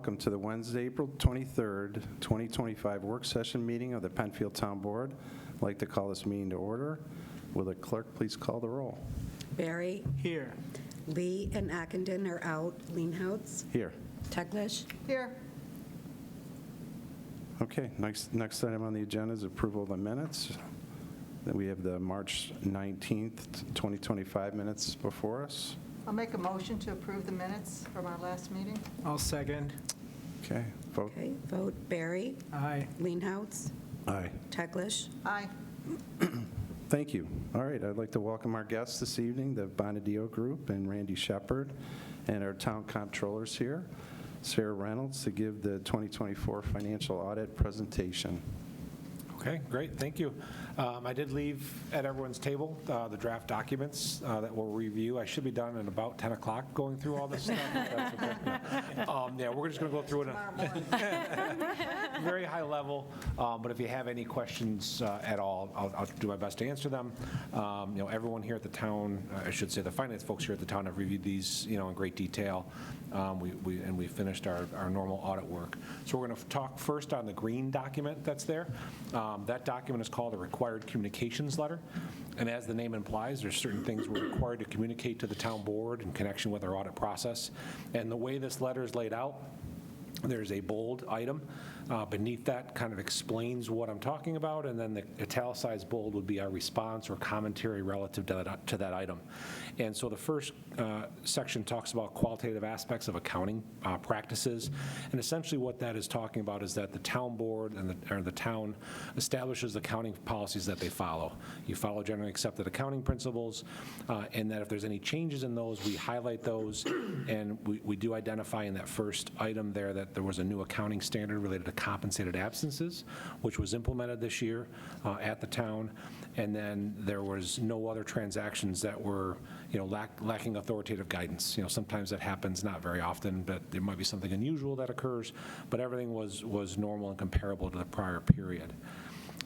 welcome to the Wednesday, April 23rd, 2025 work session meeting of the Penfield Town Board. I'd like to call this meeting to order. Will the clerk please call the roll? Barry. Here. Lee and Ockenden are out. Leenhouts. Here. Teglash. Here. Okay, next item on the agenda is approval of the minutes. Then we have the March 19th, 2025 minutes before us. I'll make a motion to approve the minutes from our last meeting. I'll second. Okay, vote. Okay, vote Barry. Aye. Leenhouts. Aye. Teglash. Aye. Thank you. All right, I'd like to welcome our guests this evening, the Bonadio Group and Randy Shepard, and our town comptrollers here, Sarah Reynolds, to give the 2024 financial audit presentation. Okay, great, thank you. I did leave at everyone's table the draft documents that we'll review. I should be done at about 10 o'clock going through all this stuff. If that's okay. Yeah, we're just going to go through it at very high level, but if you have any questions at all, I'll do my best to answer them. Everyone here at the town, I should say the finance folks here at the town have reviewed these in great detail. We finished our normal audit work. So we're going to talk first on the green document that's there. That document is called a required communications letter. And as the name implies, there's certain things we're required to communicate to the town board in connection with our audit process. And the way this letter is laid out, there's a bold item. Beneath that kind of explains what I'm talking about, and then the italicized bold would be our response or commentary relative to that item. And so the first section talks about qualitative aspects of accounting practices, and essentially what that is talking about is that the town board and the town establishes accounting policies that they follow. You follow generally accepted accounting principles, and that if there's any changes in those, we highlight those, and we do identify in that first item there that there was a new accounting standard related to compensated absences, which was implemented this year at the town, and then there was no other transactions that were lacking authoritative guidance. Sometimes that happens, not very often, but there might be something unusual that occurs, but everything was normal and comparable to the prior period.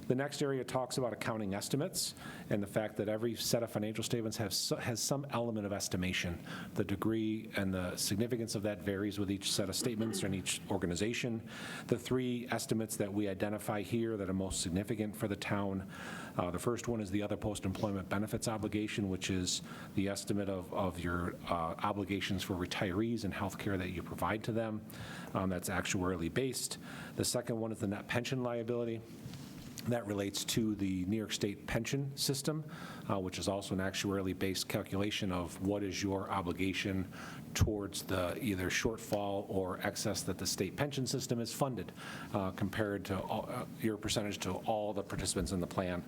The next area talks about accounting estimates and the fact that every set of financial statements has some element of estimation. The degree and the significance of that varies with each set of statements or in each organization. The three estimates that we identify here that are most significant for the town, the first one is the other post-employment benefits obligation, which is the estimate of your obligations for retirees and health care that you provide to them. That's actuarially based. The second one is the net pension liability. That relates to the New York State pension system, which is also an actuarially based calculation of what is your obligation towards the either shortfall or excess that the state pension system is funded compared to your percentage to all the participants in the plan.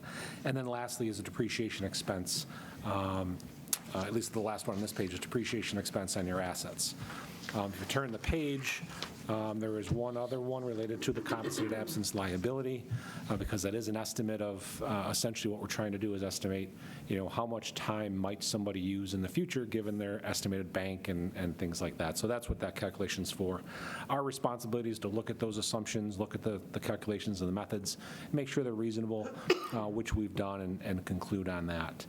And then lastly is a depreciation expense, at least the last one on this page is depreciation expense on your assets. If you turn the page, there is one other one related to the compensated absence liability, because that is an estimate of essentially what we're trying to do is estimate, how much time might somebody use in the future given their estimated bank and things like that. So that's what that calculation's for. Our responsibility is to look at those assumptions, look at the calculations and the methods, make sure they're reasonable, which we've done, and conclude on that.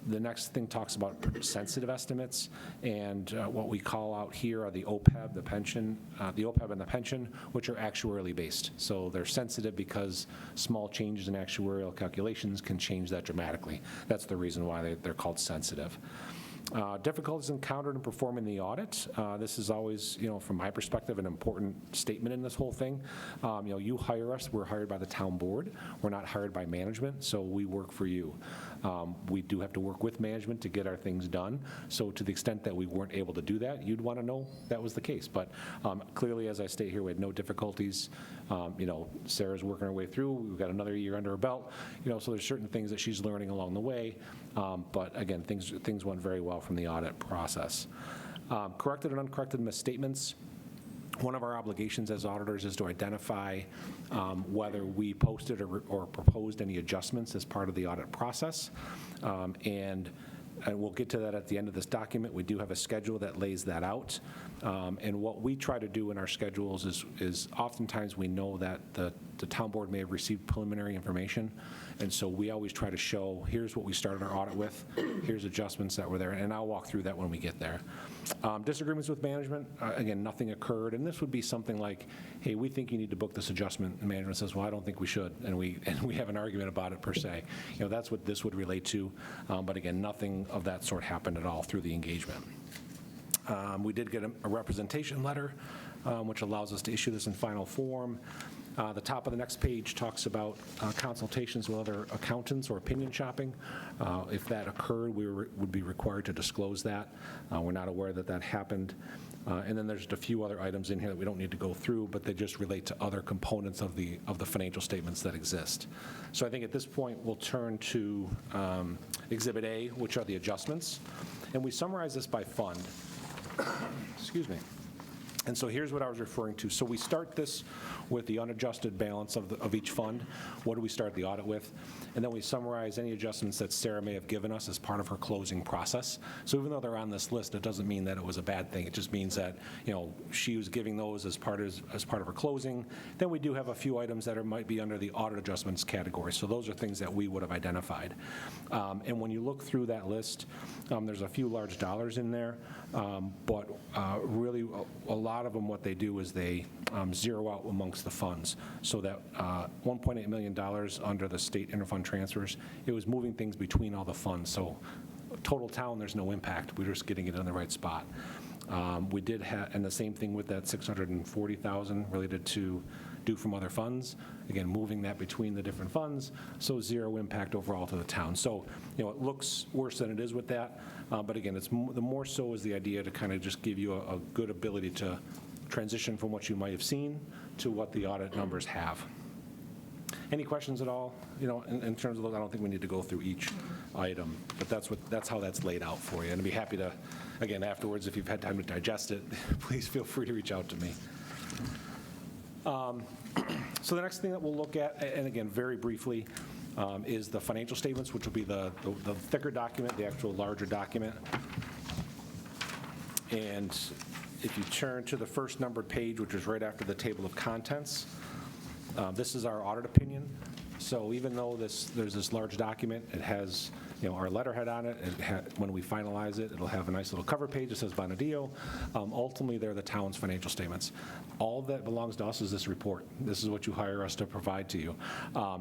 The next thing talks about sensitive estimates, and what we call out here are the OPEB, the OPEB and the pension, which are actuarially based. So they're sensitive because small changes in actuarial calculations can change that dramatically. That's the reason why they're called sensitive. Difficulties encountered in performing the audit. This is always, from my perspective, an important statement in this whole thing. You hire us, we're hired by the town board. We're not hired by management, so we work for you. We do have to work with management to get our things done. So to the extent that we weren't able to do that, you'd want to know that was the case. But clearly, as I state here, we had no difficulties. Sarah's working her way through. We've got another year under her belt. So there's certain things that she's learning along the way. But again, things went very well from the audit process. Corrected and uncorrected misstatements. One of our obligations as auditors is to identify whether we posted or proposed any adjustments as part of the audit process. And we'll get to that at the end of this document. We do have a schedule that lays that out. And what we try to do in our schedules is oftentimes we know that the the town board may have received preliminary information, and so we always try to show, here's what we started our audit with, here's adjustments that were there, and I'll walk through that when we get there. Disagreements with management, again, nothing occurred, and this would be something like, hey, we think you need to book this adjustment, and management says, well, I don't think we should, and we have an argument about it per se. That's what this would relate to, but again, nothing of that sort happened at all through the engagement. We did get a representation letter, which allows us to issue this in final form. The top of the next page talks about consultations with other accountants or opinion shopping. If that occurred, we would be required to disclose that. We're not aware that that happened. And then there's a few other items in here that we don't need to go through, but they just relate to other components of the financial statements that exist. So I think at this point, we'll turn to Exhibit A, which are the adjustments. And we summarize this by fund. Excuse me. And so here's what I was referring to. So we start this with the unadjusted balance of each fund. What do we start the audit with? And then we summarize any adjustments that Sarah may have given us as part of her closing process. So even though they're on this list, it doesn't mean that it was a bad thing. It just means that, she was giving those as part of her closing. Then we do have a few items that might be under the audit adjustments category. So those are things that we would have identified. And when you look through that list, there's a few large dollars in there, but really a lot of them, what they do is they zero out amongst the funds. So that $1.8 million under the state interfund transfers, it was moving things between all the funds. So total town, there's no impact. We're just getting it in the right spot. We did have, and the same thing with that $640,000 related to due from other funds. Again, moving that between the different funds, so zero impact overall to the town. So, it looks worse than it is with that, but again, it's the more so is the idea to kind of just give you a good ability to transition from what you might have seen to what the audit numbers have. Any questions at all? In terms of those, I don't think we need to go through each item, but that's how that's laid out for you. And I'd be happy to, again, afterwards, if you've had time to digest it, please feel free to reach out to me. So the next thing that we'll look at, and again, very briefly, is the financial statements, which will be the thicker document, the actual larger document. And if you turn to the first numbered page, which is right after the table of contents, this is our audit opinion. So even though there's this large document, it has our letterhead on it. When we finalize it, it'll have a nice little cover page that says Bonadio. Ultimately, they're the town's financial statements. All that belongs to us is this report. This is what you hire us to provide to you.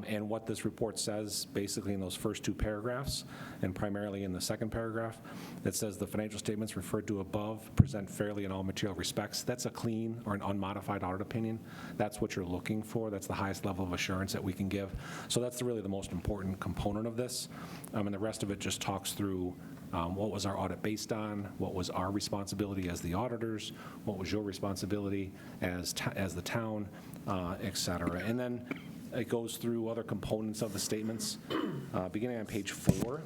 And what this report says, basically in those first two paragraphs, and primarily in the second paragraph, it says the financial statements referred to above present fairly in all material respects. That's a clean or an unmodified audit opinion. That's what you're looking for. That's the highest level of assurance that we can give. So that's really the most important component of this. And the rest of it just talks through what was our audit based on, what was our responsibility as the auditors, what was your responsibility as the town, et cetera. And then it goes through other components of the statements, beginning on page 4.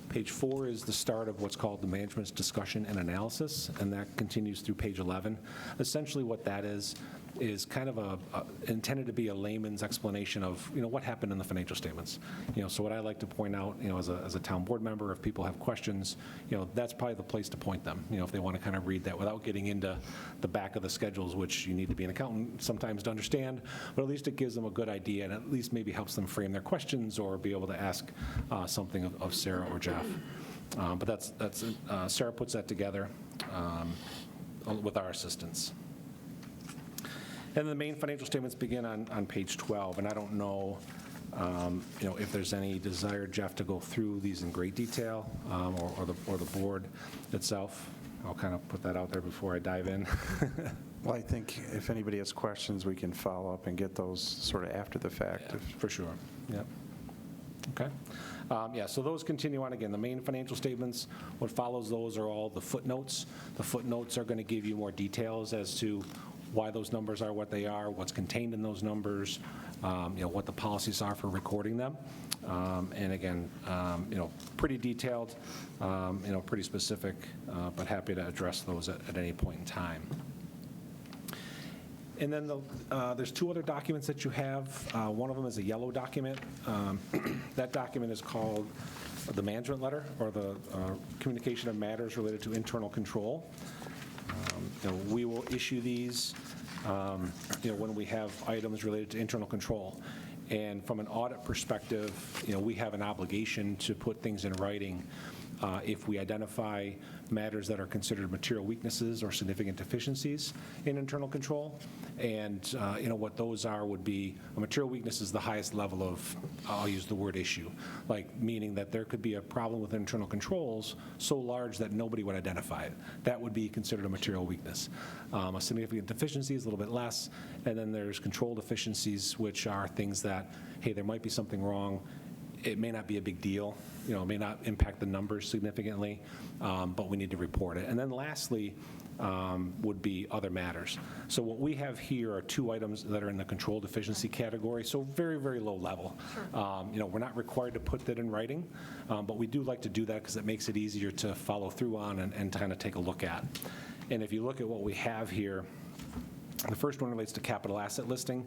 Page 4 is the start of what's called the management's discussion and analysis, and that continues through page 11. Essentially what that is kind of intended to be a layman's explanation of, what happened in the financial statements. So what I like to point out, as a town board member, if people have questions, that's probably the place to point them, if they want to kind of read that without getting into the back of the schedules, which you need to be an accountant sometimes to understand, but at least it gives them a good idea and at least maybe helps them frame their questions or be able to ask something of Sarah or Jeff. But that's Sarah puts that together with our assistance. And the main financial statements begin on page 12, and I don't know, if there's any desire, Jeff, to go through these in great detail, or the board itself. I'll kind of put that out there before I dive in. Well, I think if anybody has questions, we can follow up and get those sort of after the fact. Yeah, for sure. Yep. Okay. So those continue on again. The main financial statements, what follows those are all the footnotes. The footnotes are going to give you more details as to why those numbers are what they are, what's contained in those numbers, what the policies are for recording them. And again, pretty detailed, pretty specific, but happy to address those at any point in time. And then there's two other documents that you have. One of them is a yellow document. That document is called the management letter, or the communication of matters related to internal control. We will issue these when we have items related to internal control. And from an audit perspective, we have an obligation to put things in writing if we identify matters that are considered material weaknesses or significant deficiencies in internal control. And, what those are would be, a material weakness is the highest level of, I'll use the word issue, like meaning that there could be a problem with internal controls so large that nobody would identify it. That would be considered a material weakness. A significant deficiency is a little bit less, and then there's control deficiencies, which are things that, hey, there might be something wrong. It may not be a big deal, it may not impact the numbers significantly, but we need to report it. And then lastly would be other matters. So what we have here are 2 items that are in the control deficiency category, so very, very low level. We're not required to put that in writing, but we do like to do that because it makes it easier to follow through on and kind of take a look at. And if you look at what we have here, the first one relates to capital asset listing.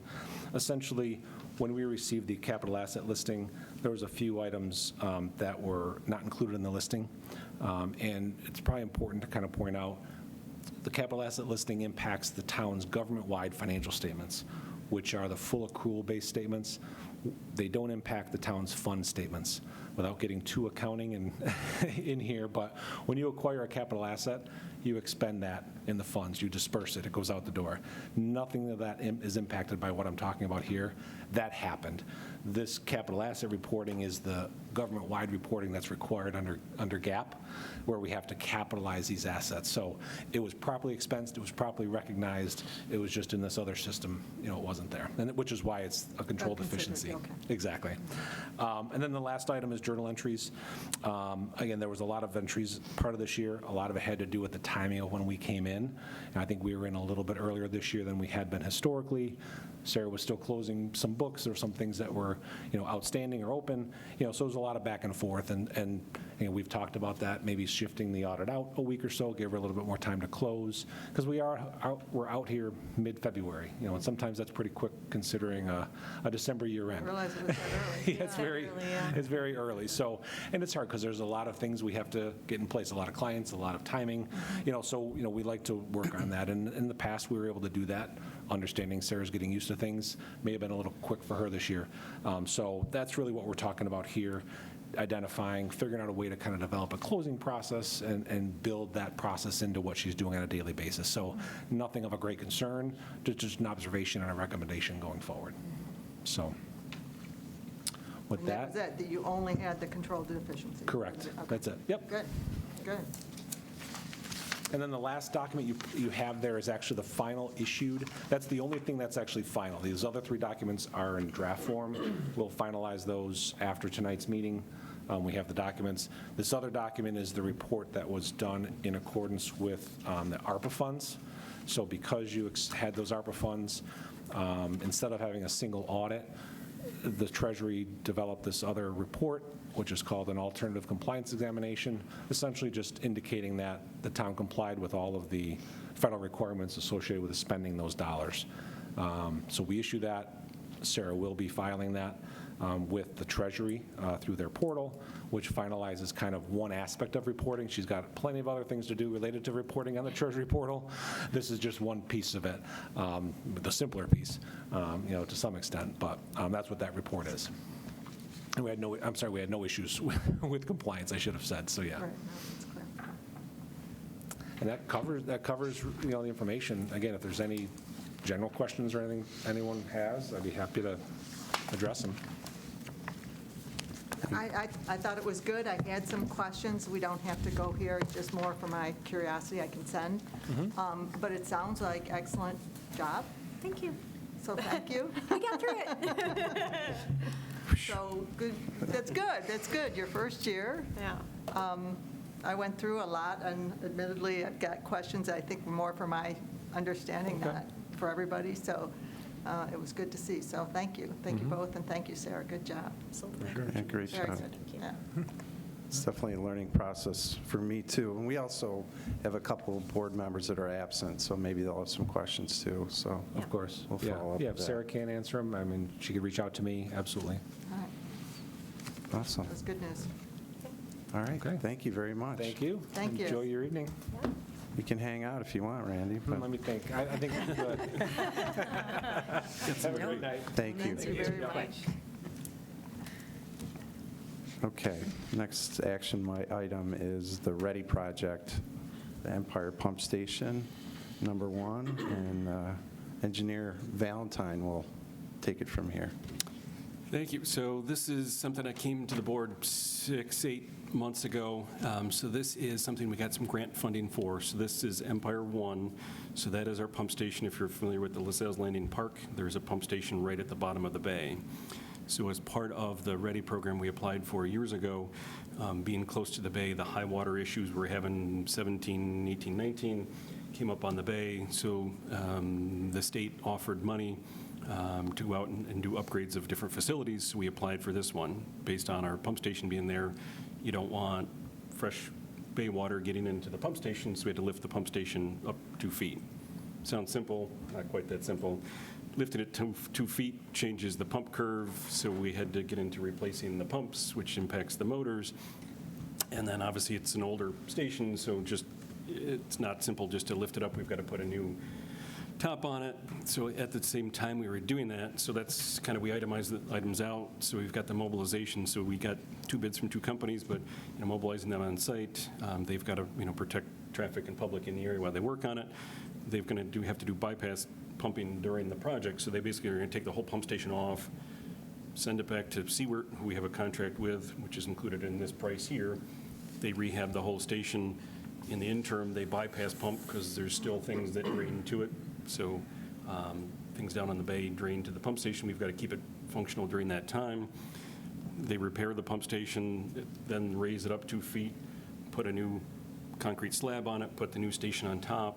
Essentially, when we received the capital asset listing, there was a few items that were not included in the listing. And it's probably important to kind of point out, the capital asset listing impacts the town's government-wide financial statements, which are the full accrual-based statements. They don't impact the town's fund statements, without getting too accounting in here. But when you acquire a capital asset, you expend that in the funds. You disperse it. It goes out the door. Nothing of that is impacted by what I'm talking about here. That happened. This capital asset reporting is the government-wide reporting that's required under GAAP, where we have to capitalize these assets. So it was properly expensed. It was properly recognized. It was just in this other system, it wasn't there, and which is why it's a control deficiency. Okay. Exactly. And then the last item is journal entries. Again, there was a lot of entries part of this year. A lot of it had to do with the timing of when we came in. And I think we were in a little bit earlier this year than we had been historically. Sarah was still closing some books or some things that were, outstanding or open. So it was a lot of back and forth. And we've talked about that, maybe shifting the audit out a week or so, give her a little bit more time to close. Because we're out here mid-February, and sometimes that's pretty quick considering a December year end. I realize it was that early. Yeah, it's very early. So, and it's hard because there's a lot of things we have to get in place, a lot of clients, a lot of timing, so, we like to work on that. And in the past, we were able to do that. Understanding Sarah's getting used to things may have been a little quick for her this year. So that's really what we're talking about here, identifying, figuring out a way to kind of develop a closing process and build that process into what she's doing on a daily basis. So nothing of a great concern, just an observation and a recommendation going forward. So with And that was it, that you only had the control deficiency? Correct. Okay. That's it. Yep. Good. And then the last document you have there is actually the final issued. That's the only thing that's actually final. These other 3 documents are in draft form. We'll finalize those after tonight's meeting. We have the documents. This other document is the report that was done in accordance with the ARPA funds. So because you had those ARPA funds, instead of having a single audit, the Treasury developed this other report, which is called an alternative compliance examination, essentially just indicating that the town complied with all of the federal requirements associated with spending those dollars. So we issue that. Sarah will be filing that with the Treasury through their portal, which finalizes kind of one aspect of reporting. She's got plenty of other things to do related to reporting on the Treasury portal. This is just one piece of it, the simpler piece, to some extent, but that's what that report is. And we had no issues with compliance, I should have said, so yeah. Right, no, that's clear. And that covers the information. Again, if there's any general questions or anything anyone has, I'd be happy to address them. I thought it was good. I had some questions. We don't have to go here, just more for my curiosity I can send. But it sounds like excellent job, Thank you. so thank you. We got through it. So good, that's good, your first year. Yeah. I went through a lot, and admittedly, I've got questions, I think more for my understanding, Okay. not for everybody, so it was good to see. So thank you. Thank you both, and thank you, Sarah. Good job. Absolutely. Yeah, great Very job. good. Yeah. It's definitely a learning process for me, too. And we also have a couple of board members that are absent, so maybe they'll have some questions, too. So Of course. We'll Yeah. follow up Yeah, with if that. Sarah can't answer them, I mean, she could reach out to me, absolutely. All right. Awesome. That was good news. All right. Okay. Thank you very much. Thank you. Thank you. Enjoy your evening. You can hang out if you want, Randy, but Let me think. I think we're good. Have a great night. thank you. Thank you very much. Okay, next action item is the REDI project, the Empire Pump Station, number 1, and Engineer Valentine will take it from here. Thank you. So this is something that came to the board 6-8 months ago. So this is something we got some grant funding for. So this is Empire 1. So that is our pump station. If you're familiar with the LaSalle's Landing Park, there's a pump station right at the bottom of the bay. So as part of the REDI program we applied for years ago, being close to the bay, the high water issues we're having 17, 18, 19 came up on the bay. So the state offered money to go out and do upgrades of different facilities. So we applied for this one based on our pump station being there. You don't want fresh bay water getting into the pump station, so we had to lift the pump station up 2 feet. Sounds simple, not quite that simple. Lifting it 2 feet changes the pump curve, so we had to get into replacing the pumps, which impacts the motors. And then obviously it's an older station, so it's not simple just to lift it up. We've got to put a new top on it. So at the same time we were doing that, so that's kind of, we itemized the items out. So we've got the mobilization. So we got 2 bids from 2 companies, but mobilizing them on site. They've got to protect traffic and public in the area while they work on it. They're going to have to do bypass pumping during the project. So they basically are going to take the whole pump station off, send it back to Seward, who we have a contract with, which is included in this price here. They rehab the whole station. In the interim, they bypass pump because there's still things that drain to it. So things down on the bay drain to the pump station. We've got to keep it functional during that time. They repair the pump station, then raise it up 2 feet, put a new concrete slab on it, put the new station on top.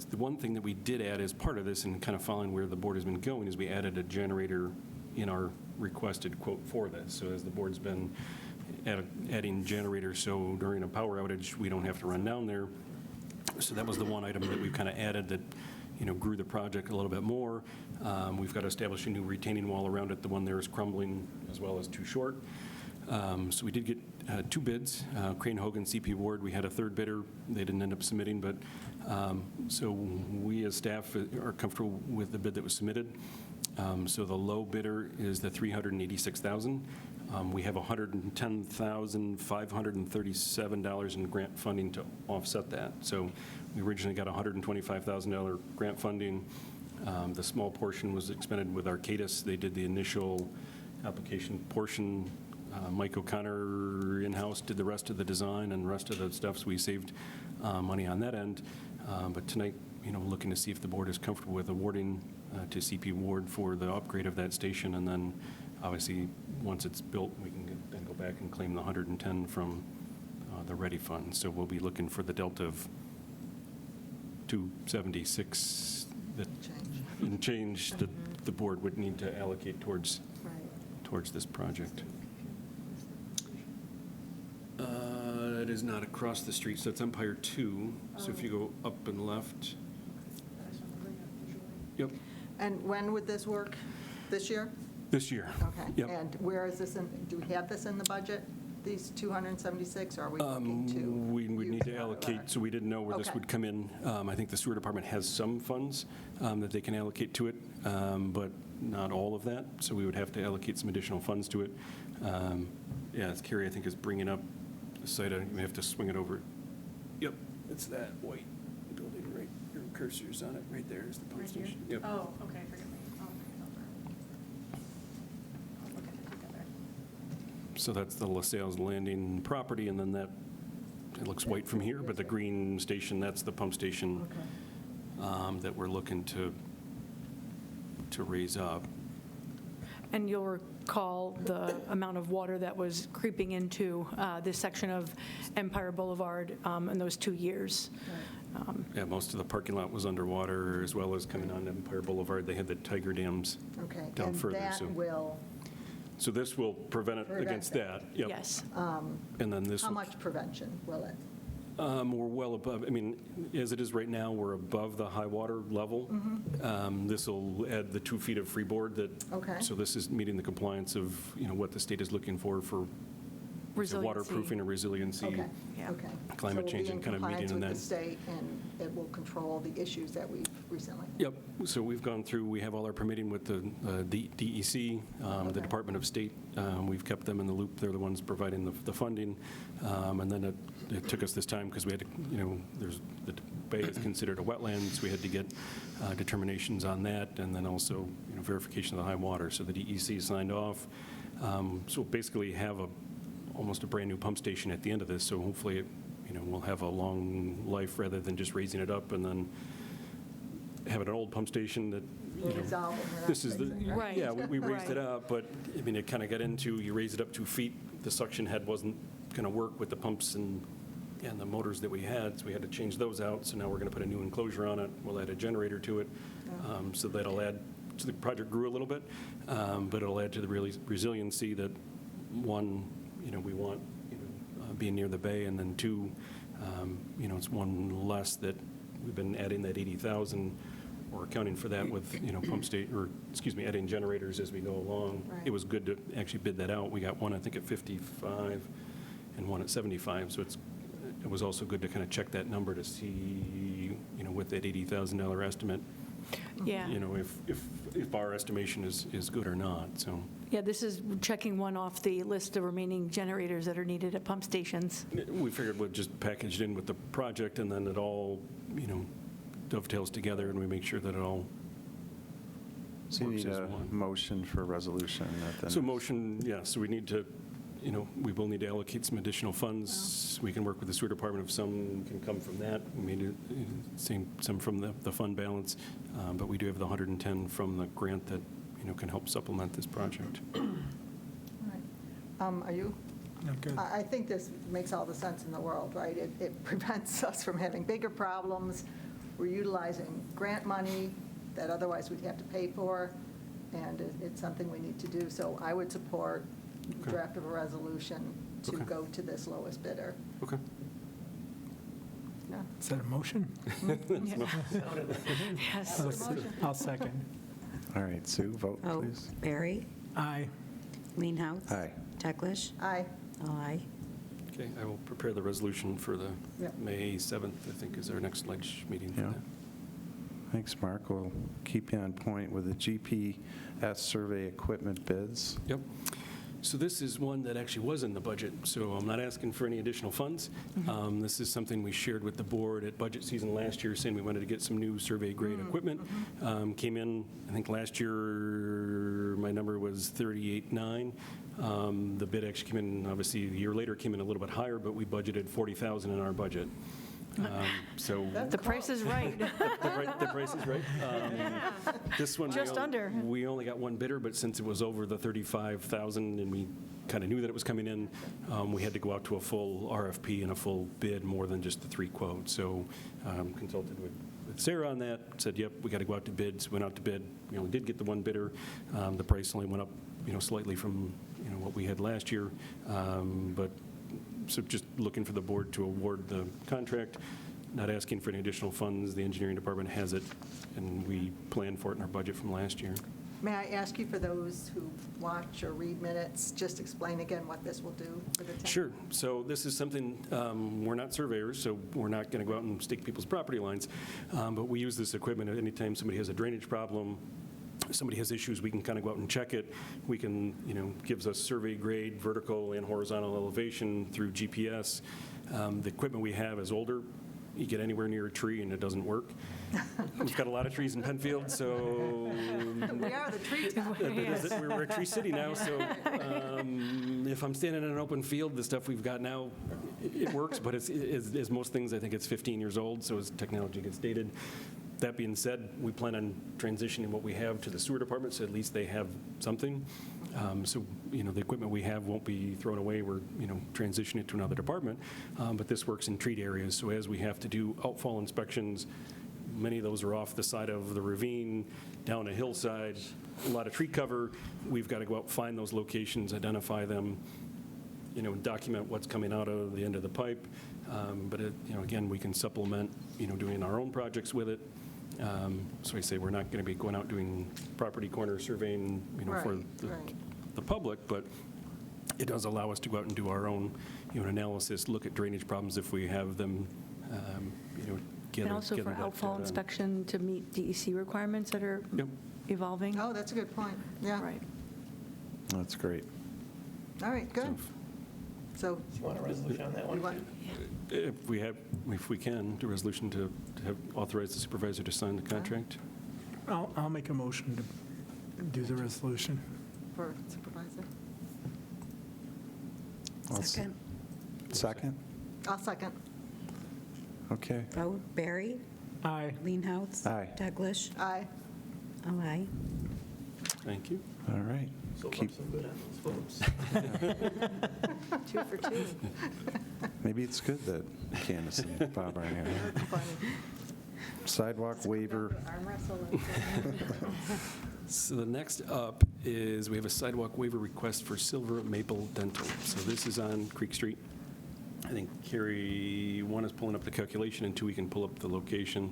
The one thing that we did add as part of this, and kind of following where the board has been going, is we added a generator in our requested quote for this. So as the board's been adding generators, so during a power outage, we don't have to run down there. So that was the one item that we've kind of added that grew the project a little bit more. We've got to establish a new retaining wall around it. The one there is crumbling as well as too short. So we did get 2 bids, Crane Hogan, CP Ward. We had a 3rd bidder. They didn't end up submitting, but so we as staff are comfortable with the bid that was submitted. So the low bidder is the $386,000. We have $110,537 in grant funding to offset that. So we originally got $125,000 grant funding. The small portion was expended with Arcadis. They did the initial application portion. Mike O'Connor in-house did the rest of the design and the rest of the stuff, so we saved money on that end. But tonight, looking to see if the board is comfortable with awarding to CP Ward for the upgrade of that station, and then obviously, once it's built, we can then go back and claim the 110 from the REDI fund. So we'll be looking for the delta of 276 change that the board would need to allocate towards this project. It is not across the street, so it's Empire 2. So if you go up and left. Yep, And when would this work? This year? this year. Okay. Yep. And where is this in, do we have this in the budget, these 276, or are we looking to? We would use need to it out of allocate, our- so we didn't know where this Okay. would come in. I think the sewer department has some funds that they can allocate to it, but not all of that, so we would have to allocate some additional funds to it. Yeah, it's Carrie, I think, is bringing up the site. You may have to swing it over. Yep, it's that white building right, your cursor's on it, right there is the pump station. Yep. Oh, okay, forgive me. I'll bring it over. I'll look at it together. So that's the LaSalle's Landing property, and then that, it looks white from here, but the green station, that's the pump station that we're looking to raise up. And you'll recall the amount of water that was creeping into this section of Empire Boulevard in those 2 years. Yeah, most of the parking lot was underwater, as well as coming on Empire Boulevard. They had the Tiger Dams Okay, down and further. that So will, so this will prevent it Prevent against that. that. Yep. Yes. And then this how will, much prevention will it? we're well above, I mean, as it is right now, we're above the high water level. This will add the 2 feet of freeboard that, Okay. so this is meeting the compliance of, what the state is looking for Resiliency. waterproofing and resiliency. Okay, Yeah. okay. Climate change and kind of meeting in So we'll be in that. compliance with the state, and it will control the issues that we've recently. Yep, so we've gone through, we have all our permitting with the DEC, the Okay. Department of State. We've kept them in the loop, they're the ones providing the funding. And then it took us this time because we had to, the bay is considered a wetland, so we had to get determinations on that, and then also, verification of the high water. So the DEC signed off. So basically have almost a brand-new pump station at the end of this, so hopefully, we'll have a long life rather than just raising it up and then having an old pump station that, We'll resolve it, we're not this is the, fixing it. Right. yeah, we raised it Right. up, but, it kind of got into, you raise it up 2 feet, the suction head wasn't going to work with the pumps and the motors that we had, so we had to change those out, so now we're going to put a new enclosure on it, we'll add a generator to it, so that'll add, so the project grew a little bit, but it'll add to the resiliency that, one, we want, being near the bay, and then two, it's one less that we've been adding that 80,000, or accounting for that with, pump state, or, adding generators as we go along. Right. It was good to actually bid that out. We got one, I think, at 55 and one at 75, so it was also good to kind of check that number to see, with that $80,000 estimate, Yeah. if our estimation is good or not, so. Yeah, this is checking one off the list of remaining generators that are needed at pump stations. We figured we'd just package it in with the project, and then it all, dovetails together, and we make sure that it all So you works need as a one. motion for resolution at the So next- motion, yeah, so we need to, we will need to allocate some additional funds. We can work with the sewer department if some can come from that. We may do some from the fund balance, but we do have the 110 from the grant that, can help supplement this project. All right. Are you? Good. I think this makes all the sense in the world, right? It prevents us from having bigger problems. We're utilizing grant money that otherwise we'd have to pay for, and it's something we need to do. So I would support the Okay. draft of a resolution to Okay. go to this lowest bidder. Okay. Yeah. Is that a motion? Yes. I'll second. All right, Sue, vote, Oh, please. Barry, Aye. Leenhouts. Aye. Teglash. Aye. Aye. Okay, I will prepare the resolution for the Yep. May 7th, I think, is our next ledge meeting for Yeah. that. Thanks, Mark. We'll keep you on point with the GPS survey equipment bids. Yep. So this is one that actually was in the budget, so I'm not asking for any additional funds. This is something we shared with the board at budget season last year, saying we wanted to get some new survey-grade equipment. Came in, I think last year, my number was 38.9. The bid actually came in, obviously, a year later, came in a little bit higher, but we budgeted 40,000 in our budget. So The price is right. the price is right. This one, Just under. we only got one bidder, but since it was over the 35,000 and we kind of knew that it was coming in, we had to go out to a full RFP and a full bid more than just the 3 quotes. So consulted with Sarah on that, said, yep, we got to go out to bid. So went out to bid. We only did get the one bidder. The price only went up, slightly from, what we had last year. But so just looking for the board to award the contract, not asking for any additional funds. The engineering department has it, and we planned for it in our budget from last year. May I ask you, for those who watch or read minutes, just explain again what this will do for the town? Sure. So this is something, we're not surveyors, so we're not going to go out and stake people's property lines, but we use this equipment anytime somebody has a drainage problem, somebody has issues, we can kind of go out and check it. We can, gives us survey grade, vertical and horizontal elevation through GPS. The equipment we have is older. You get anywhere near a tree and it doesn't work. We've got a lot of trees in Penfield, so We are the tree town. we're a tree city now, so if I'm standing in an open field, the stuff we've got now, it works, but as most things, I think it's 15 years old, so as technology gets dated. That being said, we plan on transitioning what we have to the sewer department, so at least they have something. So, the equipment we have won't be thrown away. We're, transitioning it to another department. But this works in treat areas, so as we have to do outfall inspections, many of those are off the side of the ravine, down a hillside, a lot of tree cover. We've got to go out, find those locations, identify them, document what's coming out of the end of the pipe. But, again, we can supplement, doing our own projects with it. So I say we're not going to be going out doing property corner surveying, for Right, right. the public, but it does allow us to go out and do our own, analysis, look at drainage problems if we have them, gather And also for that outfall data. inspection to meet DEC requirements that are Yep. evolving. Oh, that's a good point. Yeah. Right. That's great. All right, good. So, You want a resolution on that you one? want, If we can, do a resolution to have authorize the supervisor to sign the contract. I'll make a motion to do the resolution. for Supervisor? Second. Second? I'll second. Okay. Vote, Barry? Aye. Leenhouts? Aye. Teglash? Aye. Oh, aye. Thank you. All right. So far, Keep- so good on those votes. 2 for 2. Maybe it's good that Candace and Bob are here. That's funny. Sidewalk waiver. Arm wrestle and- So the next up is we have a sidewalk waiver request for Silver Maple Dental. So this is on Creek Street. I think Carrie, one is pulling up the calculation, and two, we can pull up the location.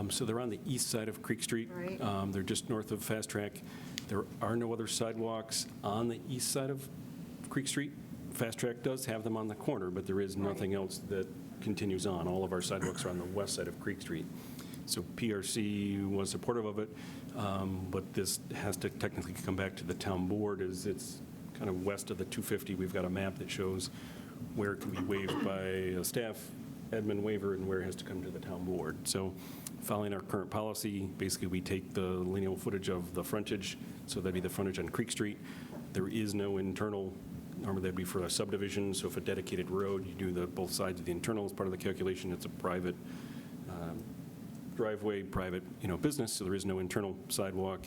So they're on the east side of Creek Street. Right. They're just north of Fast Track. There are no other sidewalks on the east side of Creek Street. Fast Track does have them on the corner, but there is nothing else that continues on. All of our sidewalks are on the west side of Creek Street. So PRC was supportive of it, but this has to technically come back to the town board as it's kind of west of the 250. We've got a map that shows where it can be waived by a staff admin waiver and where it has to come to the town board. So following our current policy, basically we take the lineal footage of the frontage, so that'd be the frontage on Creek Street. There is no internal, normally that'd be for a subdivision, so if a dedicated road, you do both sides of the internal as part of the calculation. It's a private driveway, private, business, so there is no internal sidewalk.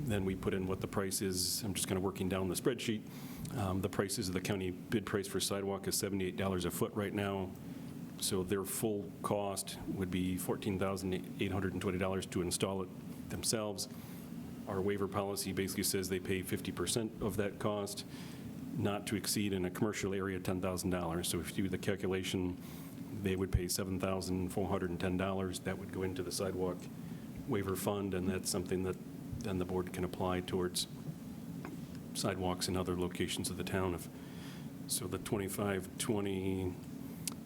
Then we put in what the price is. I'm just kind of working down the spreadsheet. The prices of the county bid price for sidewalk is $78 a foot right now. So their full cost would be $14,820 to install it themselves. Our waiver policy basically says they pay 50% of that cost, not to exceed in a commercial area $10,000. So if you do the calculation, they would pay $7,410. That would go into the sidewalk waiver fund, and that's something that then the board can apply towards sidewalks in other locations of the town. So the 2520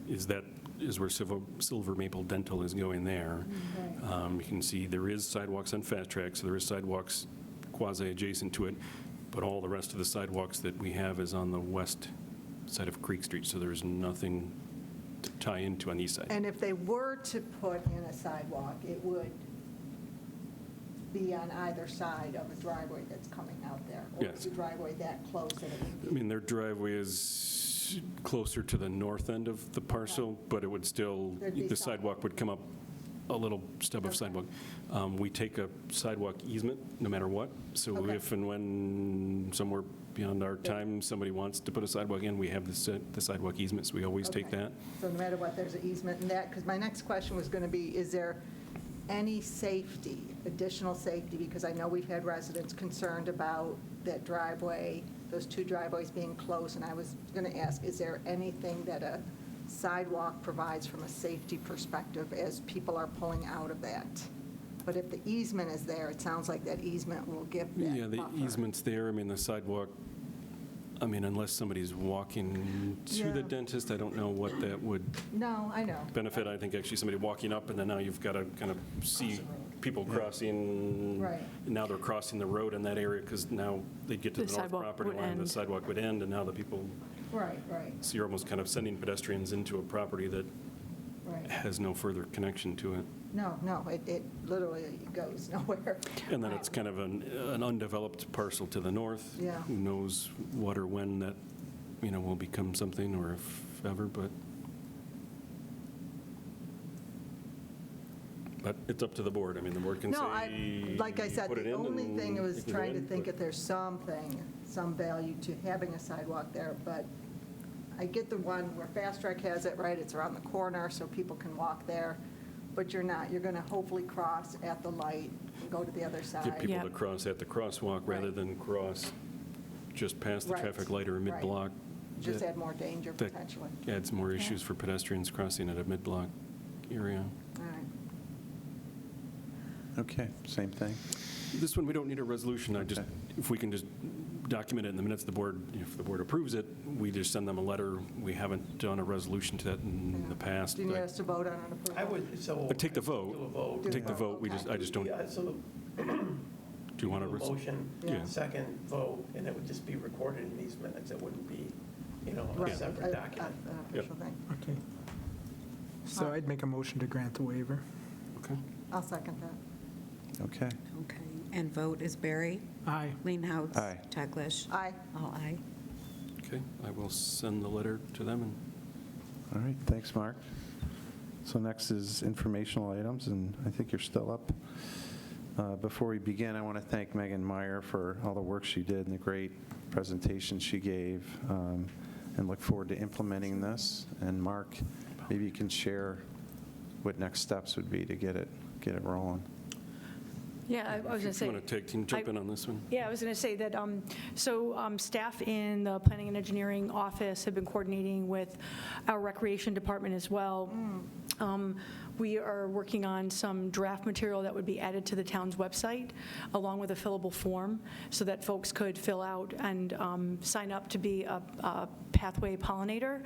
is where Silver Maple Dental is going there. You can see there is sidewalks on Fast Track, so there is sidewalks quasi-adjacent to it, but all the rest of the sidewalks that we have is on the west side of Creek Street, so there's nothing to tie into on the east side. And if they were to put in a sidewalk, it would be on either side of a driveway that's coming out there? Or Yes. is the driveway that close that it would be? I mean, their driveway is closer to the north end of the parcel, but it would still, There'd be the sidewalk would come up a little stub of Okay. sidewalk. We take a sidewalk easement no matter what, so Okay. if and when somewhere beyond our time, somebody wants to put a sidewalk in, we have the sidewalk easement, so we always take Okay. that. So no matter what, there's an easement in that, because my next question was going to be, is there any safety, additional safety? Because I know we've had residents concerned about that driveway, those two driveways being close, and I was going to ask, is there anything that a sidewalk provides from a safety perspective as people are pulling out of that? But if the easement is there, it sounds like that easement will give that Yeah, the buffer. easement's there. I mean, the sidewalk, unless somebody's walking to the Yeah. dentist, I don't know what that would No, I know. benefit. I think actually somebody walking up, and then now you've got to kind of see people crossing. Right. And now they're crossing the road in that area, because now they get to The the north sidewalk property would line, the end. sidewalk would end, and now the people, Right, right, so you're almost kind of sending pedestrians into a property that right. has no further connection to it. No, it literally goes nowhere. And then it's kind of an undeveloped parcel to the north. Yeah. Who knows what or when that, will become something, or if ever, but it's up to the board. I mean, the board can say. No, like I said, put it the in only and thing I was it can go trying to in, think but- if there's some value to having a sidewalk there, but I get the one where Fast Track has it, right, it's around the corner, so people can walk there, but you're not, you're going to hopefully cross at the light and go to the other Get side. people Yeah. to cross at the crosswalk rather Right. than cross just past the Right, traffic light or right. mid-block. Just That add more danger that potentially. Adds more issues for pedestrians crossing at a mid-block area. All right. Okay, same thing. This one, we don't need a resolution. If we can just document it in the minutes of the board. If the board approves it, we just send them a letter. We haven't done a resolution to that in the past. Do you need us to vote on an approval? I would, so. But take the vote. Do a vote. Take the vote, I just don't, Yeah, so do you want do a to? motion, Yeah. second vote, and it would just be recorded in these minutes. It wouldn't be, a Right, separate document. An official thing. Okay. So I'd make a motion to grant the waiver. Okay. I'll second that. Okay. Okay, and vote is Barry, Aye. Leenhouts. Aye. Teglash. Aye. All aye. Okay, I will send the letter to them, and All right, thanks, Mark. So next is informational items, and I think you're still up. Before we begin, I want to thank Megan Meyer for all the work she did and the great presentation she gave, and look forward to implementing this. And Mark, maybe you can share what next steps would be to get it rolling. Yeah, I was going to if say. you want to jump in on this one? Yeah, I was going to say that, staff in the Planning and Engineering Office have been coordinating with our Recreation Department as well. We are working on some draft material that would be added to the town's website, along with a fillable form, so that folks could fill out and sign up to be a pathway pollinator,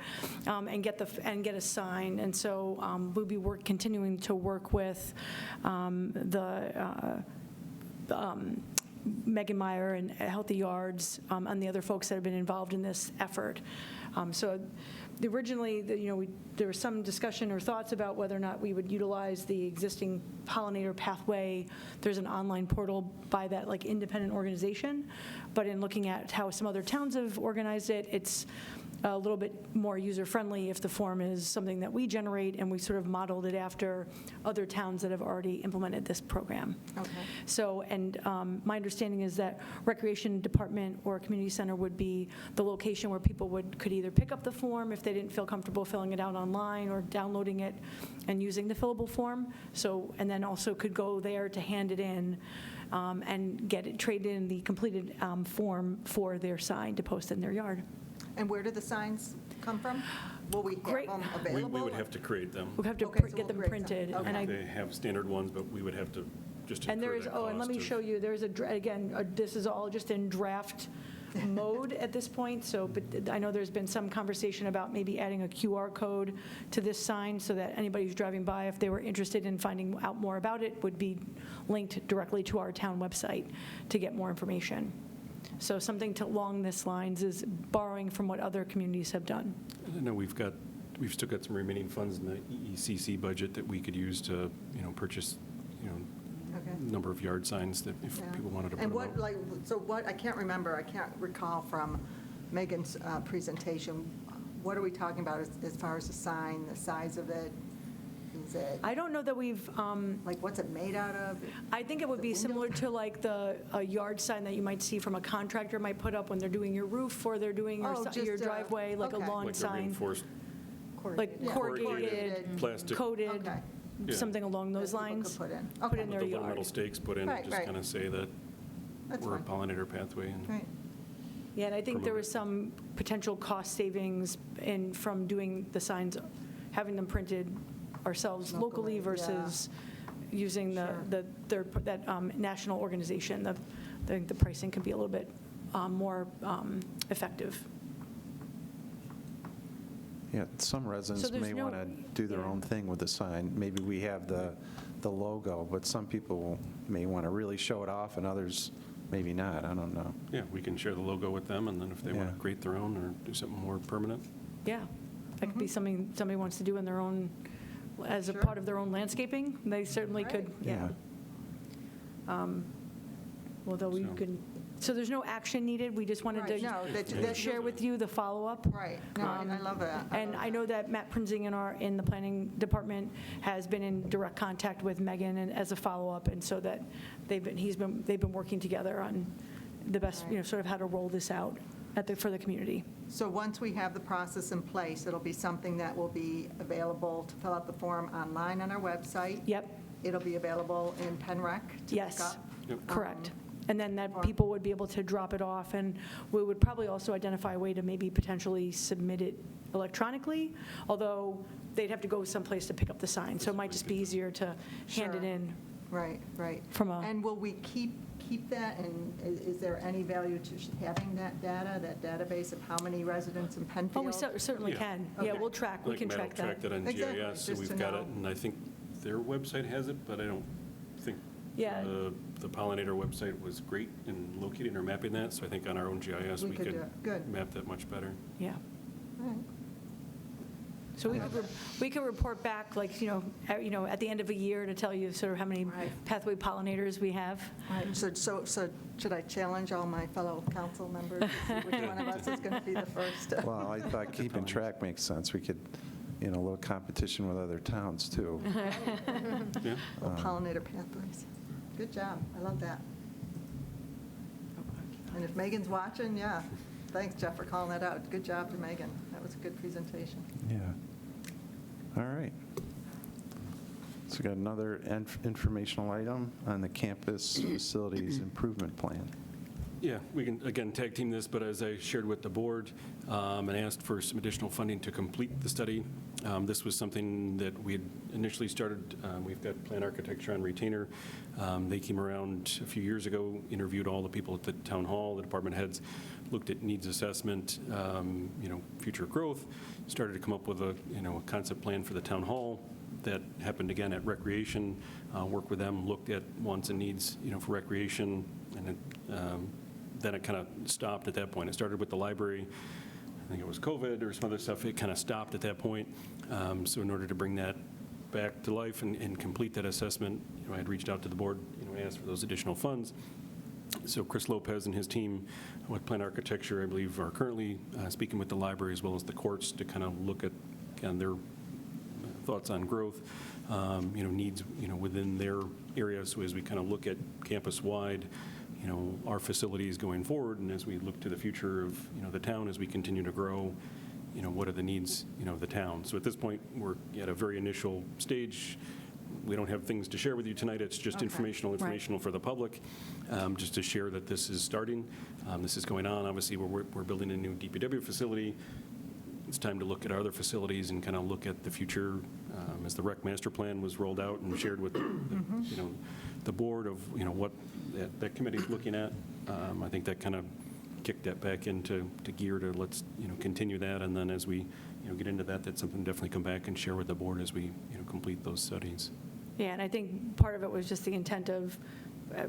and get a sign. And so we'll be continuing to work with Megan Meyer and Healthy Yards, and the other folks that have been involved in this effort. So originally, there was some discussion or thoughts about whether or not we would utilize the existing pollinator pathway. There's an online portal by that independent organization, but in looking at how some other towns have organized it, it's a little bit more user-friendly if the form is something that we generate, and we sort of modeled it after other towns that have already implemented this program. Okay. So, and my understanding is that Recreation Department or Community Center would be the location where people could either pick up the form if they didn't feel comfortable filling it out online, or downloading it and using the fillable form. So, and then also could go there to hand it in and get it, trade in the completed form for their sign to post in their yard. And where do the signs come from? Will we have Great. them We available? would have to create them. We'll have to Okay, so get them we'll create printed. some. And Okay. They have standard ones, but we would have to just And there incur is, that and let me cost show of- you, there's this is all just in draft mode at this point, so, but I know there's been some conversation about maybe adding a QR code to this sign, so that anybody who's driving by, if they were interested in finding out more about it, would be linked directly to our town website to get more information. So something along this lines is borrowing from what other communities have done. I know we've still got some remaining funds in the EECC budget that we could use to, purchase, Okay. number of yard signs that if Yeah. people wanted to put And them out. I can't remember, I can't recall from Megan's presentation, what are we talking about as far as the sign, the size of it? Is it, I don't know that we've, what's it made out of? I think it would be The similar windows? to a yard sign that you might see from a contractor might put up when they're doing your roof, or they're doing Oh, just your a- driveway, like a okay. lawn Like a sign. reinforced Like Yeah. corrugated, plastic. coated, Okay. Yeah. something along those That people lines. could put in. Put Okay. in With their the little metal yard. stakes put in, Right, and just right. kind of say that That's we're a fine. pollinator pathway. And Right. Yeah, and I think there promote was some potential cost savings from doing the signs, having them printed ourselves locally Locally, versus using the national organization. I think the pricing could be a little bit more effective. Yeah, some residents there's may no- want to do their yeah. own thing with the sign. Maybe we have the logo, but some people may want to really show it off, and others maybe not. I don't know. Yeah, we can share the logo with them, and then if they want Yeah. to create their own or do something more permanent. Yeah, that could be something somebody wants to do in their own, as a Sure. part of their own landscaping. They certainly could, Right. yeah. Although we So- can, so there's no action needed, we just wanted Right, no, to share with you the follow-up. Right, no, I love that. And I know that Matt Prinzing in the planning department has been in direct contact with Megan and as a follow-up, and so that they've been working together on the best, sort of how to roll this out for the community. So once we have the process in place, it'll be something that will be available to fill out the form online on our website. Yep, It'll be available in Penrec to pick yes, up. Yep. correct. And then that Form. people would be able to drop it off, and we would probably also identify a way to maybe potentially submit it electronically, although they'd have to go someplace to pick up the sign, so it might just be easier to hand it Sure. in Right, right. from a. And will we keep keep that, and is there any value to having that data, that database of how many residents in Oh, Penfield? we certainly Yeah. can. Yeah, Okay. we'll track, we Like can Matt will track that. track that on Exactly, GIS, so just we've to got it, know. and I think their website has it, but I don't think Yeah. the Pollinator website was great in locating or mapping that, so I think on our own GIS, We we could do could it. Good. map that much better. Yeah. All right. So we could report back, like, at the end of a year to tell you sort of how many Right. pathway pollinators we have. All right, so should I challenge all my fellow council members to see which one of us is going to be the first? Well, I thought keeping track makes sense. We could, a little competition with other towns, too. Yeah. Well, Pollinator pathways. Good job, I love that. And if Megan's watching, yeah, thanks, Jeff, for calling that out. Good job to Megan, that was a good presentation. Yeah. All right. So we got another informational item on the campus facilities improvement plan. Yeah, we can, again, tag team this, but as I shared with the board and asked for some additional funding to complete the study, this was something that we had initially started. We've got plan architecture on retainer. They came around a few years ago, interviewed all the people at the town hall, the department heads, looked at needs assessment, future growth, started to come up with a concept plan for the town hall. That happened again at recreation, worked with them, looked at wants and needs, for recreation, and then it kind of stopped at that point. It started with the library. I think it was COVID or some other stuff. It kind of stopped at that point. So in order to bring that back to life and complete that assessment, I had reached out to the board, asked for those additional funds. So Chris Lopez and his team with Plan Architecture, I believe, are currently speaking with the library as well as the courts to kind of look at their thoughts on growth, needs, within their area. So as we kind of look at campus-wide, our facilities going forward, and as we look to the future of, the town as we continue to grow, what are the needs, of the town? So at this point, we're at a very initial stage. We don't have things to share with you tonight. It's just Okay. informational for the public, just to share that this is starting. This is going on. Obviously, we're building a new DPW facility. It's time to look at our other facilities and kind of look at the future as the rec master plan was rolled out and shared with the board of what that committee is looking at. I think that kind of kicked that back into gear to let's continue that, and then as we get into that, that's something to definitely come back and share with the board as we complete those studies. Yeah, and I think part of it was just the intent of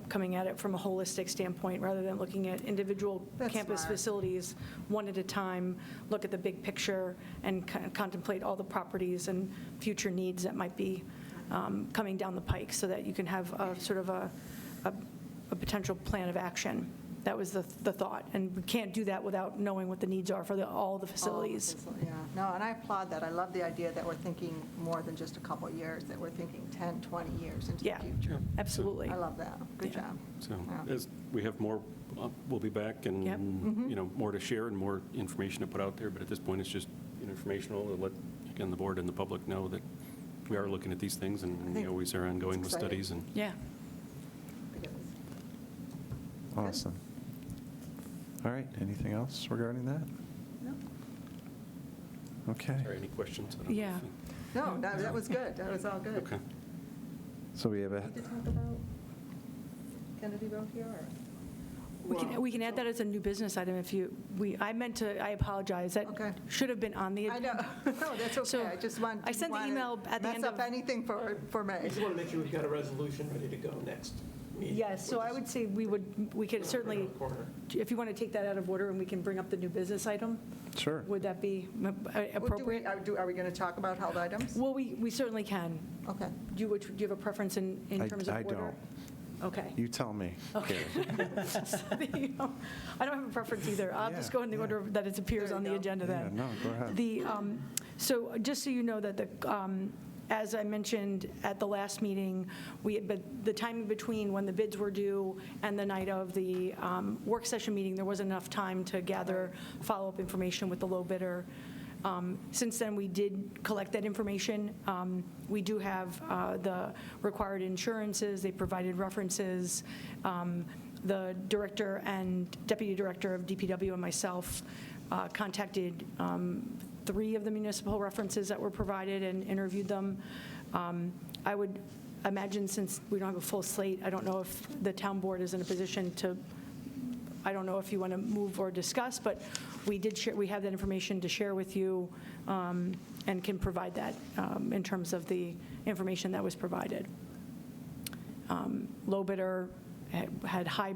coming at it from a holistic standpoint, rather than looking at individual That's campus smart. facilities one at a time, look at the big picture, and contemplate all the properties and future needs that might be coming down the pike, so that you can have a sort of a potential plan of action. That was the thought, and we can't do that without knowing what the needs are for all the facilities. Yeah, no, and I applaud that. I love the idea that we're thinking more than just a couple years, that we're thinking 10, 20 years into Yeah. the future. Absolutely. I love that. Good Yeah. job. So Yeah. as we have more, we'll be back and, Yep. more to share and more information to put out there. But at this point, it's just informational to let, again, the board and the public know that we are looking at these things, and we think always are ongoing it's with exciting. studies. And Yeah. I think it was- Awesome. All right, anything else regarding that? No, Okay. Are there any questions? I don't know Yeah. if- no, that was good. That was all good. Okay. So we have a, Need to talk about Kennedy Road here, or? We can add that as a new business item if you, I meant to, I apologize, that Okay. should have been on the. I know, no, that's So, okay. I just want. I sent the email at the end Mess up of- anything for May. I just want to make sure we've got a resolution ready to go next meeting. Yes, so I would say we could certainly, Corner. if you want to take that out of order and we can bring up the new business item, sure. would that be appropriate? Are we going to talk about held items? Well, we certainly can. Okay. Do you have a preference in terms of I order? don't. Okay. You tell me. Okay. I don't have a preference either. I'll just go in the Yeah, order that it appears There on you the go. agenda Yeah, then. no, go ahead. So just so you know that as I mentioned at the last meeting, but the timing between when the bids were due and the night of the work session meeting, there wasn't enough time to gather follow-up information with the low bidder. Since then, we did collect that information. We do have the required insurances. They provided references. The director and deputy director of DPW and myself contacted 3 of the municipal references that were provided and interviewed them. I would imagine since we don't have a full slate, I don't know if the town board is in a position to, I don't know if you want to move or discuss, but we did share, we have that information to share with you and can provide that in terms of the information that was provided. Low bidder had high,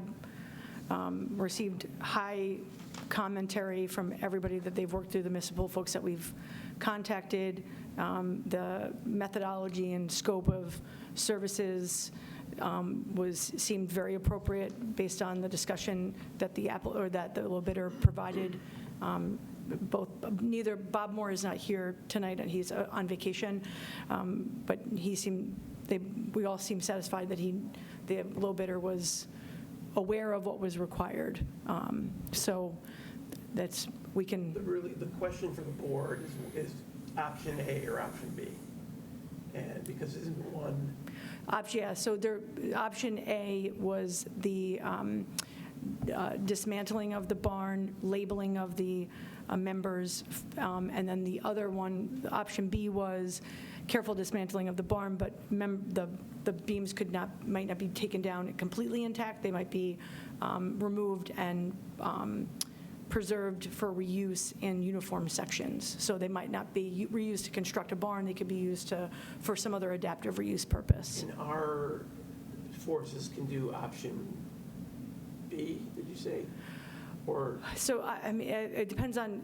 received high commentary from everybody that they've worked through, the municipal folks that we've contacted. The methodology and scope of services seemed very appropriate based on the discussion that the low bidder provided. Neither Bob Moore is not here tonight, and he's on vacation, but we all seem satisfied that the low bidder was aware of what was required. So that's, we can. The question for the board is option A or option B? And because isn't one. Yeah, so option A was the dismantling of the barn, labeling of the members, and then the other one, option B, was careful dismantling of the barn, but the beams might not be taken down completely intact. They might be removed and preserved for reuse in uniform sections. So they might not be reused to construct a barn. They could be used for some other adaptive reuse purpose. And our forces can do option B, did you say? Or So, I mean, it depends on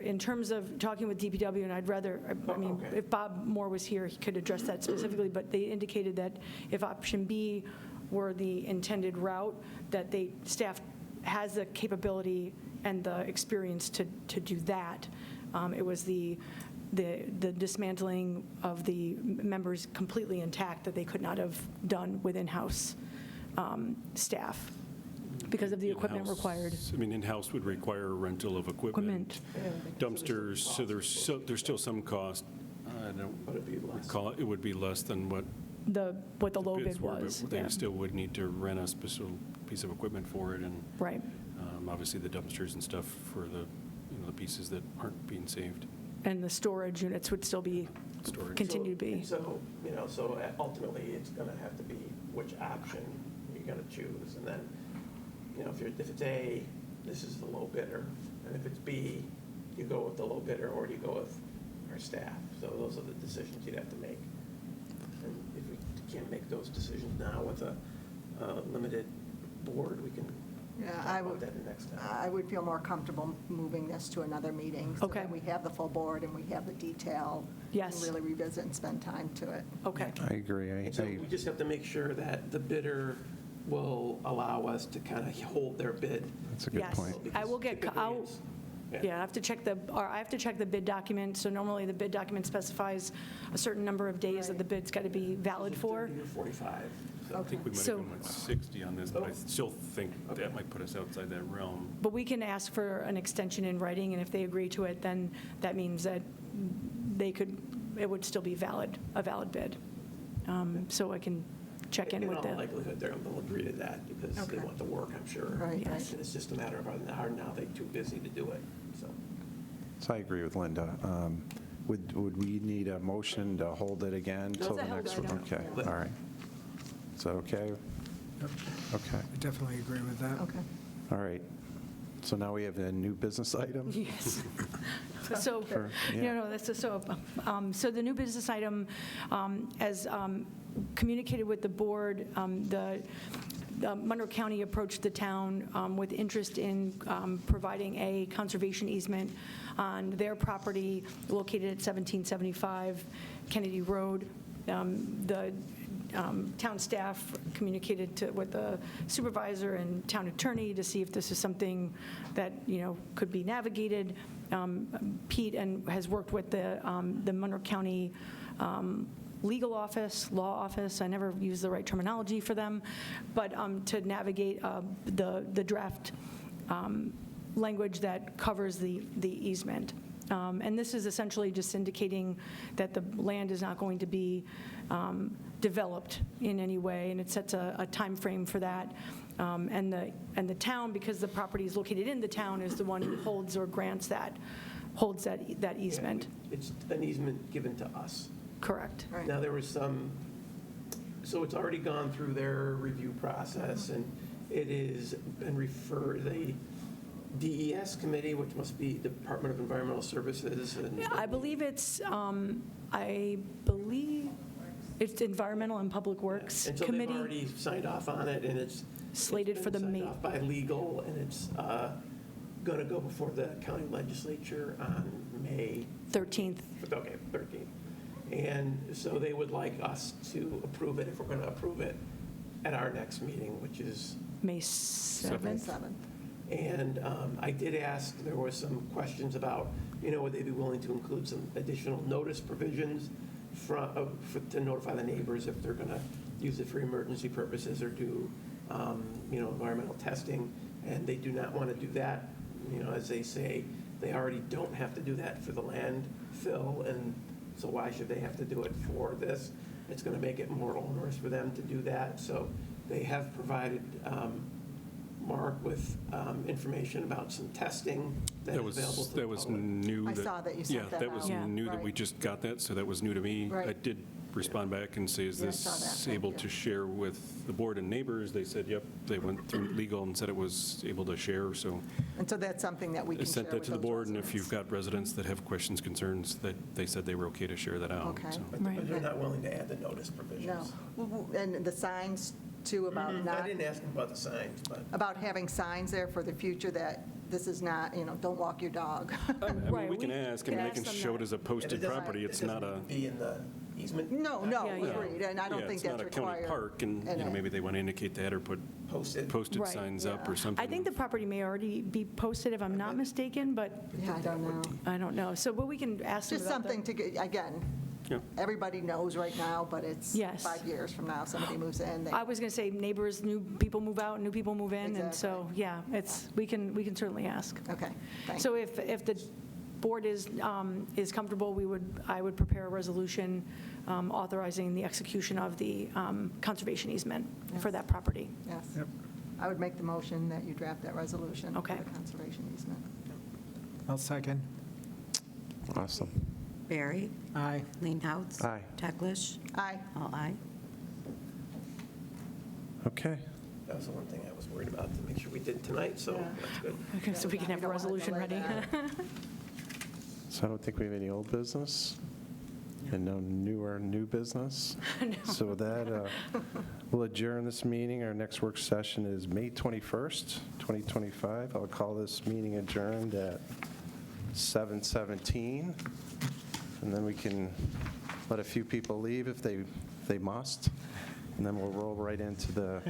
in terms of talking with DPW, and I'd rather, okay. if Bob Moore was here, he could address that specifically, but they indicated that if option B were the intended route, that staff has the capability and the experience to do that. It was the dismantling of the members completely intact that they could not have done with in-house staff because of the equipment In-house- required. I mean, in-house would require rental of equipment, dumpsters, so there's still some cost. I don't would it be less? recall, it would be less than what The low bids bid were, was. but they Yeah. still would need to rent a special piece of equipment for it, and Right. obviously the dumpsters and stuff for the pieces that aren't being saved. And the storage units would still be, Storage. continue to be. And so, so ultimately, it's going to have to be which option you're going to choose. And then, if it's A, this is the low bidder. And if it's B, you go with the low bidder, or you go with our staff. So those are the decisions you'd have to make. And if we can't make those decisions now with a limited board, we can talk about that the next time. I would feel more comfortable moving this to another meeting. So Okay. that we have the full board and we have the detail. Yes. And really revisit and spend time to it. Okay. I agree. So we just have to make sure that the bidder will allow us to kind of hold their bid. That's a good Yes. point. I will get, Typically it's- yeah, I have to check the bid document. So normally the bid document specifies a certain number of days that the bid's got to be valid for. 30 or 45. So I think we might So- have gone with 60 on this, but I still think that might put us outside that realm. But we can ask for an extension in writing, and if they agree to it, then that means that it would still be a valid bid. So I can check in with all the, likelihood, they'll agree to that because they Okay. want the work, I'm sure. Right, Yes. And it's just a matter of are now they too busy to do it, so. So I agree with Linda. Would we need a motion to hold it again till It's a the held next one? item. Okay, all right. Is that okay? Yep. Okay, I definitely agree with that. Okay. all right. So now we have a new business item? yes. So, For- yeah. no, that's just so the new business item, as communicated with the board, the Monroe County approached the town with interest in providing a conservation easement on their property located at 1775 Kennedy Road. The town staff communicated with the supervisor and town attorney to see if this is something that, could be navigated. Pete has worked with the Monroe County legal office, law office, I never use the right terminology for them, but to navigate the draft language that covers the easement. And this is essentially just indicating that the land is not going to be developed in any way, and it sets a time frame for that. And the town, because the property is located in the town, is the one who holds or grants that easement. It's an easement given to us. Correct. Right. Now, there was some So it's already gone through their review process, and it is been referred, the DES committee, which must be Department of Environmental Services. And I believe it's Environmental and Public Works And so they've Committee, already signed off on it, and it's slated for the been May. signed off by legal, and it's going to go before the county legislature on May 13th. 13th. And so they would like us to approve it, if we're going to approve it, at our next meeting, which is, May May 7th. 7th. and I did ask, there was some questions about, would they be willing to include some additional notice provisions to notify the neighbors if they're going to use it for emergency purposes or do, environmental testing, and they do not want to do that. As they say, they already don't have to do that for the landfill, and so why should they have to do it for this? It's going to make it more onerous for them to do that. So they have provided Mark with information about some testing that is available to the That was public. new. I saw that you sent that Yeah, that was out. new that we Right. just got that, so that was new to me. Right. I did respond back and say, is Yeah, I saw that. this Thank able you. to share with the board and neighbors? They said, yep. They went through legal and said it was able to share, so And so that's something that we I can share sent that with to the those board, and if residents. you've got residents that have questions, concerns, that they said they were okay to share that out. Okay. so. But they're not willing to add the notice provisions. No. And the signs, too, about I not, didn't ask them about the signs, but. about having signs there for the future that this is not, don't walk your dog. I mean, Right, we can we ask, I mean, can they can ask them show it that. as a posted property. It's not a, Be in the easement? No, Yeah, yeah. agreed, and I don't yeah, think it's that's not a county required. park, and, And, maybe they want to indicate that or put Posted. posted Right, signs up or yeah. something. I think the property may already be posted, if I'm not mistaken, but Yeah, I don't know. I don't know. So, but we can ask them Just about that. something to, again, Yeah. everybody knows right now, but it's Yes. 5 years from now, somebody moves in. they- I was going to say neighbors, new people move out, new people move in, and so, yeah, we can certainly ask. Okay, thanks. So if the board is comfortable, I would prepare a resolution authorizing the execution of the conservation easement for Yes. that property. Yes. Yep. I would make the motion that you draft that resolution for Okay. the conservation easement. I'll second. Awesome. Barry? Aye. Leenhouts? Aye. Teglash? Aye. All aye. Okay. That was the one thing I was worried about, to make sure we did tonight, so Yeah. that's good. Okay, so we can have a don't wanna resolution delay ready. that. So I don't think we have any old business and no new business. So with that, we'll adjourn this meeting. Our next work session is May 21st, 2025. I'll call this meeting adjourned at 7:17. And then we can let a few people leave if they must. And then we'll roll right into the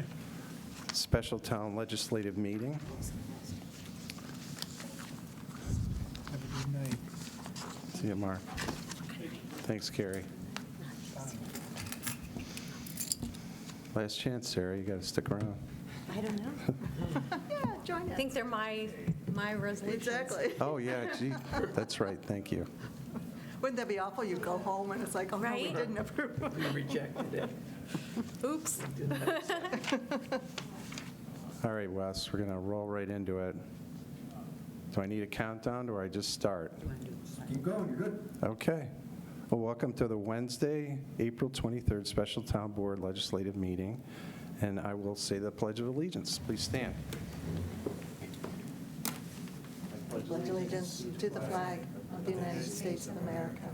special town legislative meeting. Have a good night. See you, Mark. Thanks, Carrie. Last chance, Sarah, you got to stick around. I don't know. Yeah, join I us. think they're my resolutions. Exactly. Oh, yeah, gee, that's right, thank you. Wouldn't that be awful? You go home and it's like, oh, no, we Right? didn't approve. We rejected it. Oops. All right, Wes, we're going to roll right into it. Do I need a countdown, or I just start? Keep going, you're good. Okay. Well, welcome to the Wednesday, April 23rd Special Town Board Legislative Meeting, and I will say the Pledge of Allegiance. Please stand. Pledge allegiance to the flag of the United States of America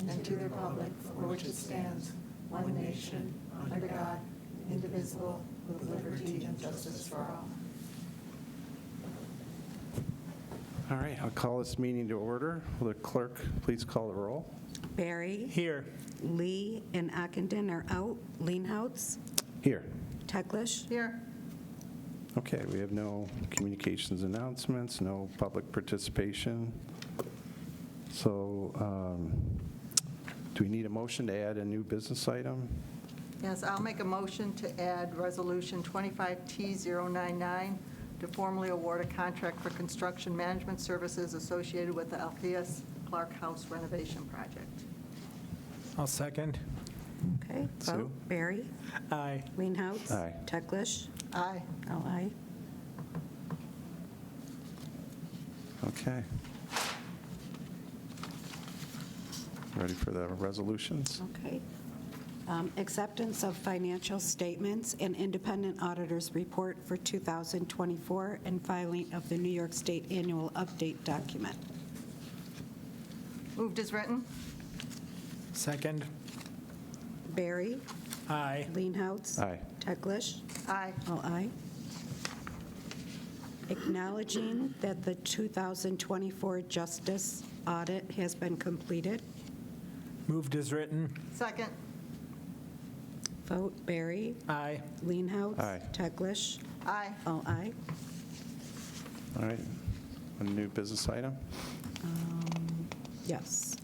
and to the republic for which it stands, one nation, under God, indivisible, with liberty and justice for all. All right, I'll call this meeting to order. Will the clerk please call the roll? Barry? Here. Lee and Ockenden are out. Leenhouts? Here. Teglash? Here, Okay, we have no communications announcements, no public participation. So do we need a motion to add a new business item? yes, I'll make a motion to add Resolution 25T099 to formally award a contract for construction management services associated with the Alpheus Clark House renovation project. I'll second. Okay, Sue? vote. Barry? Aye. Leenhouts? Aye. Teglash? Aye. All aye. Okay. Ready for the resolutions? Okay. Acceptance of financial statements and independent auditor's report for 2024 and filing of the New York State Annual Update document. Moved as written? Second. Barry? Aye. Leenhouts? Aye. Teglash? Aye. All aye. Acknowledging that the 2024 Justice Audit has been completed. Moved as written. Second? Vote Barry? Aye. Leenhouts? Aye. Teglash? Aye. All aye. All right. A new business item? Yes.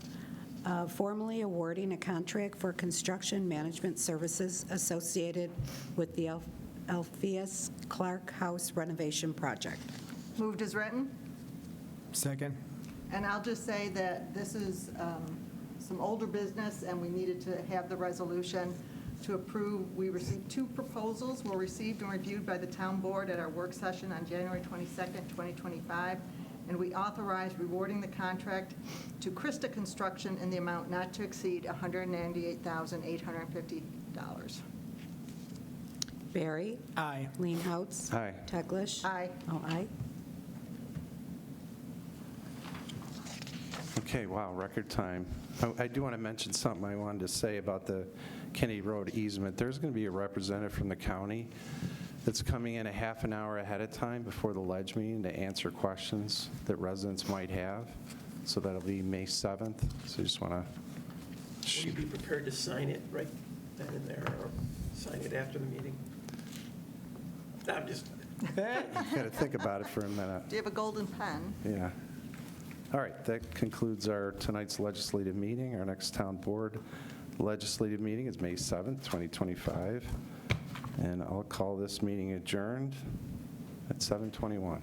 Formally awarding a contract for construction management services associated with the Alpheus Clark House renovation project. Moved as written? Second. And I'll just say that this is some older business, and we needed to have the resolution to approve. We received 2 proposals, were received and reviewed by the town board at our work session on January 22nd, 2025, and we authorized rewarding the contract to Krista Construction in the amount not to exceed $198,850. Barry? Aye. Leenhouts? Aye. Teglash? Aye. All aye. Okay, wow, record time. I do want to mention something I wanted to say about the Kennedy Road easement. There's going to be a representative from the county that's coming in a half an hour ahead of time before the ledge meeting to answer questions that residents might have. So that'll be May 7th. So I just want to... Will you be prepared to sign it right then and there, or sign it after the meeting? I'm just, Got to think about it for a minute. Do you have a golden pen? Yeah. All right, that concludes our tonight's legislative meeting. Our next town board legislative meeting is May 7th, 2025. And I'll call this meeting adjourned at 7:21.